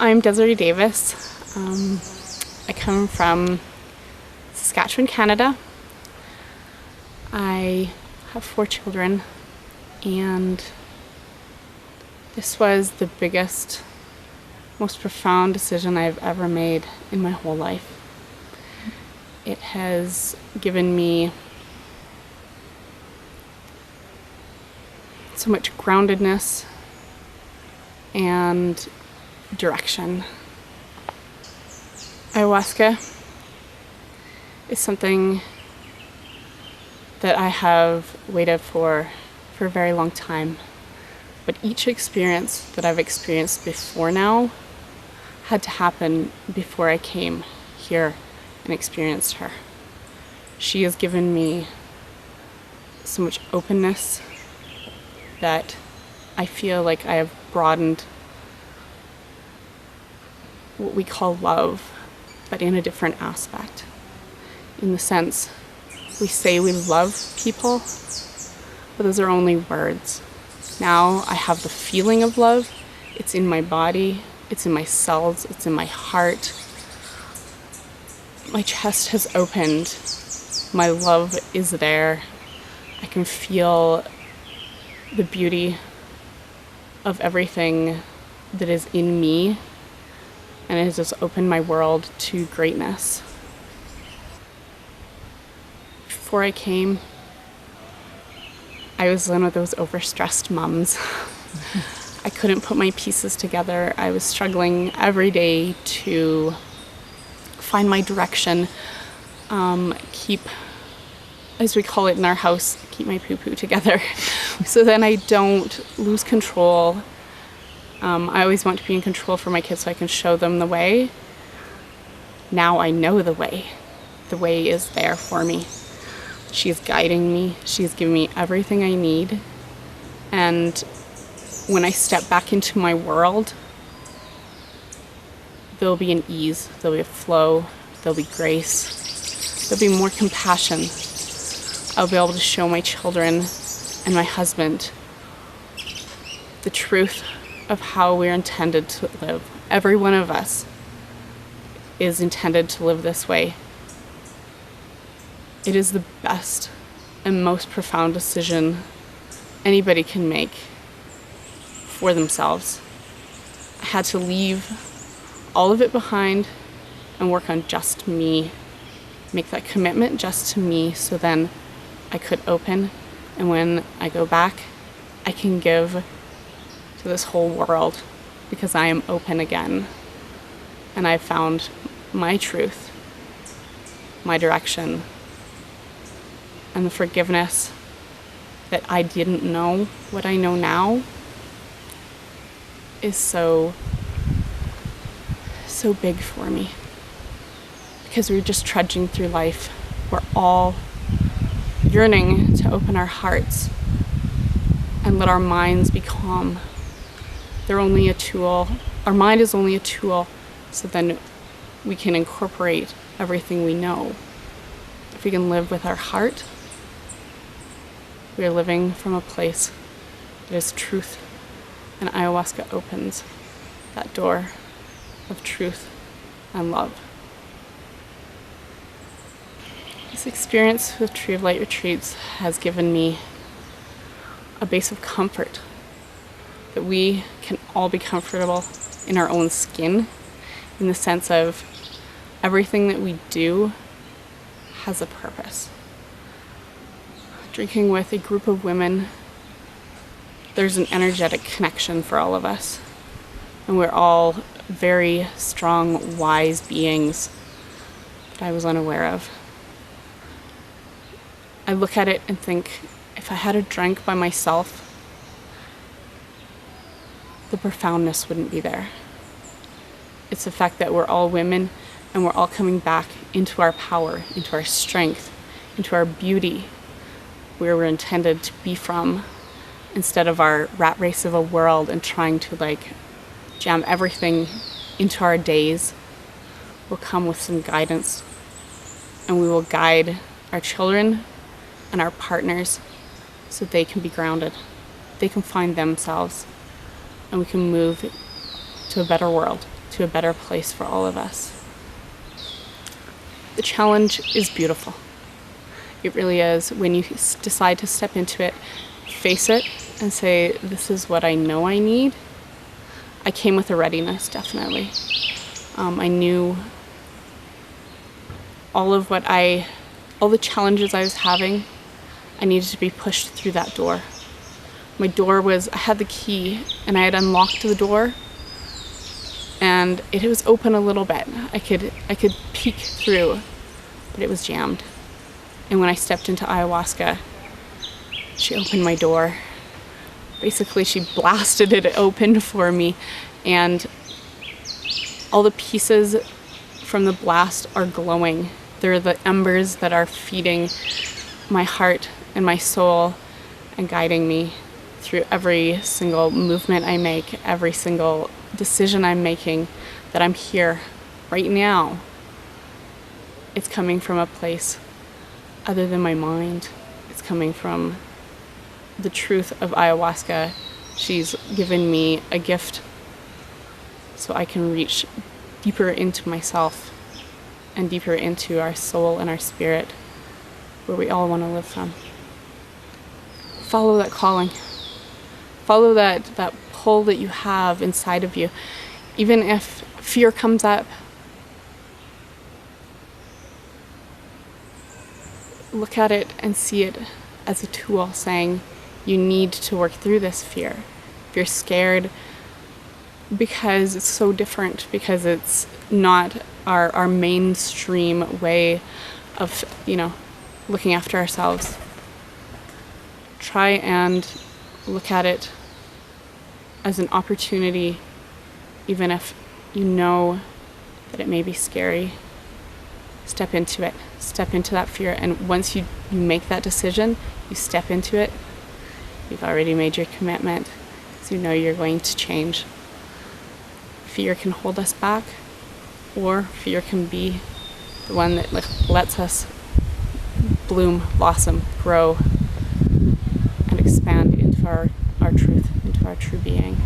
I'm Desirae Davis. I come from Saskatchewan, Canada. I have 4 children, and this was the biggest, most profound decision I've ever made in my whole life. It has given me so much groundedness and direction. Ayahuasca is something that I have waited for a very long time. But each experience that I've experienced before now had to happen before I came here and experienced her. She has given me so much openness that I feel like I have broadened what we call love, but in a different aspect. In the sense, we say we love people, but those are only words. Now I have the feeling of love. It's in my body, it's in my cells, it's in my heart. My chest has opened. My love is there. I can feel the beauty of everything that is in me, and it has just opened my world to greatness. Before I came, I was one of those overstressed mums. I couldn't put my pieces together. I was struggling every day to find my direction, keep, as we call it in our house, keep my poo-poo together so then I don't lose control. I always want to be in control for my kids so I can show them the way. Now I know the way. The way is there for me. She is guiding me. She is giving me everything I need. And when I step back into my world, there'll be an ease, there'll be a flow, there'll be grace, there'll be more compassion. I'll be able to show my children and my husband the truth of how we're intended to live. Every one of us is intended to live this way. It is the best and most profound decision anybody can make for themselves. I had to leave all of it behind and work on just me, make that commitment just to me, so then I could open, and when I go back, I can give to this whole world because I am open again, and I've found my truth, my direction, and the forgiveness that I didn't know what I know now is so big for me, because we're just trudging through life. We're all yearning to open our hearts and let our minds be calm. They're only a tool. Our mind is only a tool, so then we can incorporate everything we know. If we can live with our heart, we are living from a place that is truth, and ayahuasca opens that door of truth and love. This experience with Tree of Light Retreats has given me a base of comfort, that we can all be comfortable in our own skin, in the sense of everything that we do has a purpose. Drinking with a group of women, there's an energetic connection for all of us, and we're all very strong, wise beings that I was unaware of. I look at it and think, if I had a drink by myself, the profoundness wouldn't be there. It's the fact that we're all women and we're all coming back into our power, into our strength, into our beauty, where we're intended to be from, instead of our rat race of a world and trying to jam everything into our days. We'll come with some guidance, and we will guide our children and our partners so they can be grounded. They can find themselves, and we can move to a better world, to a better place for all of us. The challenge is beautiful. It really is. When you decide to step into it, face it, and say, this is what I know I need. I came with a readiness, definitely. I knew all the challenges I was having, I needed to be pushed through that door. My door I had the key, and I had unlocked the door, and it was open a little bit. I could peek through, but it was jammed. And when I stepped into ayahuasca, she opened my door. Basically, she blasted it open for me, and all the pieces from the blast are glowing. They're the embers that are feeding my heart and my soul and guiding me through every single movement I make, every single decision I'm making, that I'm here right now. It's coming from a place other than my mind. It's coming from the truth of ayahuasca. She's given me a gift so I can reach deeper into myself and deeper into our soul and our spirit, where we all want to live from. Follow that calling. Follow that pull that you have inside of you. Even if fear comes up, look at it and see it as a tool saying, you need to work through this fear. If you're scared because it's so different, because it's not our mainstream way of, looking after ourselves, try and look at it as an opportunity, even if you know that it may be scary. Step into it. Step into that fear. And once you make that decision, you step into it, you've already made your commitment, because you know you're going to change. Fear can hold us back, or fear can be the one that lets us bloom, blossom, grow, and expand into our truth, into our true being.